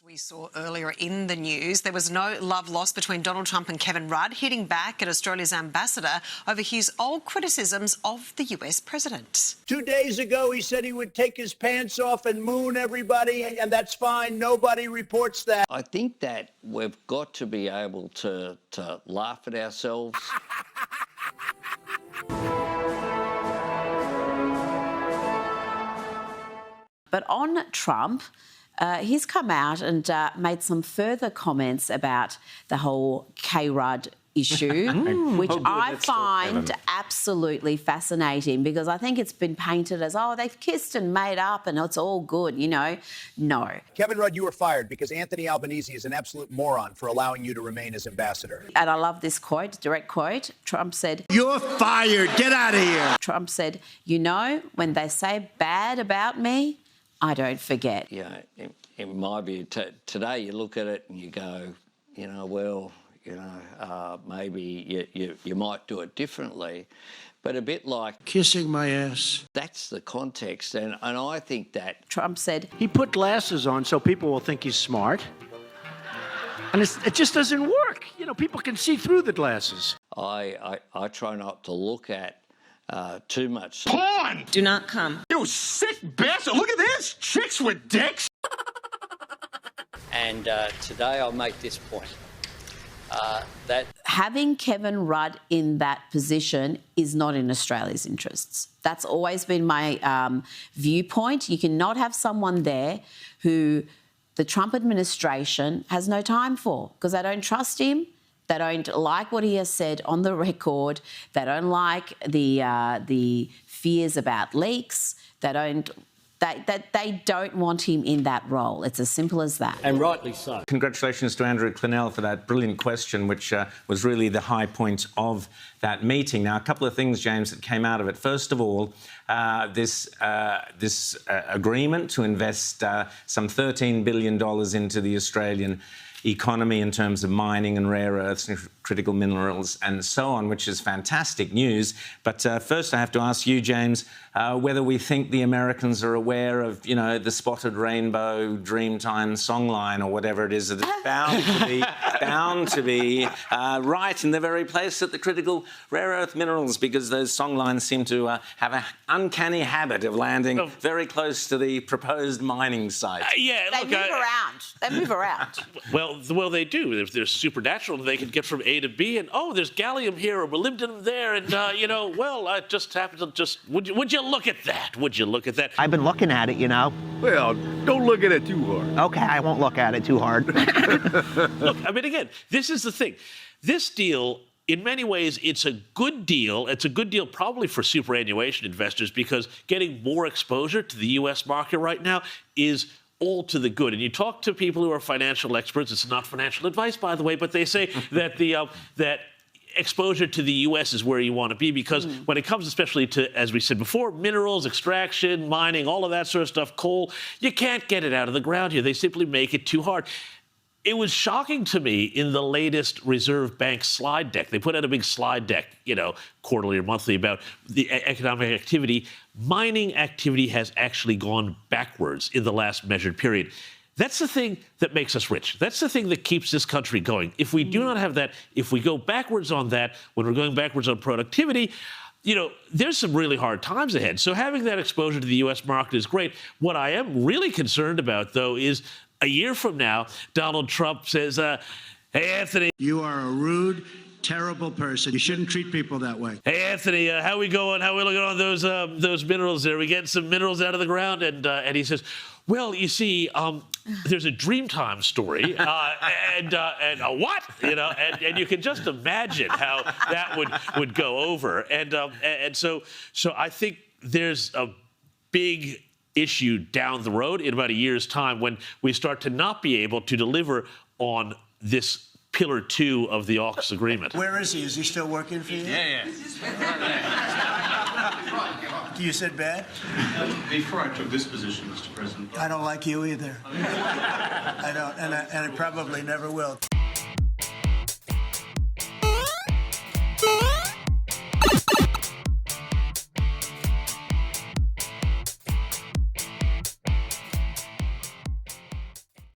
We saw earlier in the news there was no love lost between Donald Trump and Kevin Rudd, hitting back at Australia's ambassador over his old criticisms of the US president. 2 days ago, he said he would take his pants off and moon everybody, and that's fine. Nobody reports that. I think that we've got to be able to laugh at ourselves. But on Trump, he's come out and made some further comments about the whole K-Rudd issue, which I find absolutely fascinating, because I think it's been painted as, oh, they've kissed and made up and it's all good, you know. No. Kevin Rudd, you were fired because Anthony Albanese is an absolute moron for allowing you to remain as ambassador. And I love this quote, direct quote. Trump said, "You're fired. Get out of here." Trump said, "You know, when they say bad about me, I don't forget." Yeah, in my view, today you look at it and you go, you know, well, you know, maybe you might do it differently, but a bit like Kissing my ass. That's the context, and I think that Trump said he put glasses on so people will think he's smart, and it just doesn't work. You know, people can see through the glasses. I try not to look at too much porn. Do not come. You sick bastard! Look at this, chicks with dicks. And today I'll make this point. That having Kevin Rudd in that position is not in Australia's interests. That's always been my viewpoint. You cannot have someone there who the Trump administration has no time for, because they don't trust him. They don't like what he has said on the record. They don't like the fears about leaks. They don't want him in that role. It's as simple as that. And rightly so. Congratulations to Andrew Clennell for that brilliant question, which was really the high point of that meeting. Now, a couple of things, James, that came out of it. First of all, this agreement to invest some $13 billion into the Australian economy in terms of mining and rare earths and critical minerals and so on, which is fantastic news. But first I have to ask you, James, whether we think the Americans are aware of, you know, the Spotted Rainbow Dreamtime songline or whatever it is that is bound to be right in the very place at the critical rare earth minerals, because those songlines seem to have an uncanny habit of landing very close to the proposed mining site. They move around. Well, they do. If they're supernatural, they can get from A to B, and there's gallium here or molybdenum there, and you know, well, I just happened to just. Would you look at that? Would you look at that? I've been looking at it, you know. Well, don't look at it too hard. Okay, I won't look at it too hard. Look, I mean, again, this is the thing. This deal, in many ways, it's a good deal. It's a good deal probably for superannuation investors, because getting more exposure to the U.S. market right now is all to the good. And you talk to people who are financial experts. It's not financial advice, by the way, but they say that that exposure to the U.S. is where you want to be, because when it comes especially to, as we said before, minerals, extraction, mining, all of that sort of stuff, coal, you can't get it out of the ground here. They simply make it too hard. It was shocking to me in the latest Reserve Bank slide deck. They put out a big slide deck, you know, quarterly or monthly, about the economic activity. Mining activity has actually gone backwards in the last measured period. That's the thing that makes us rich. That's the thing that keeps this country going. If we do not have that, if we go backwards on that, when we're going backwards on productivity, you know, there's some really hard times ahead. So having that exposure to the U.S. market is great. What I am really concerned about, though, is a year from now, Donald Trump says, hey, Anthony. You are a rude, terrible person. You shouldn't treat people that way. Hey, Anthony, how we going? How we looking on those minerals there? We getting some minerals out of the ground? And he says, well, you see, there's a Dreamtime story, and a what? You know, and you can just imagine how that would go over. And so I think there's a big issue down the road in about a year's time when we start to not be able to deliver on this Pillar 2 of the AUKUS agreement. Where is he? Is he still working for you? Yeah. You said bad? Before I took this position, Mr. President. I don't like you either. I don't, and I probably never will.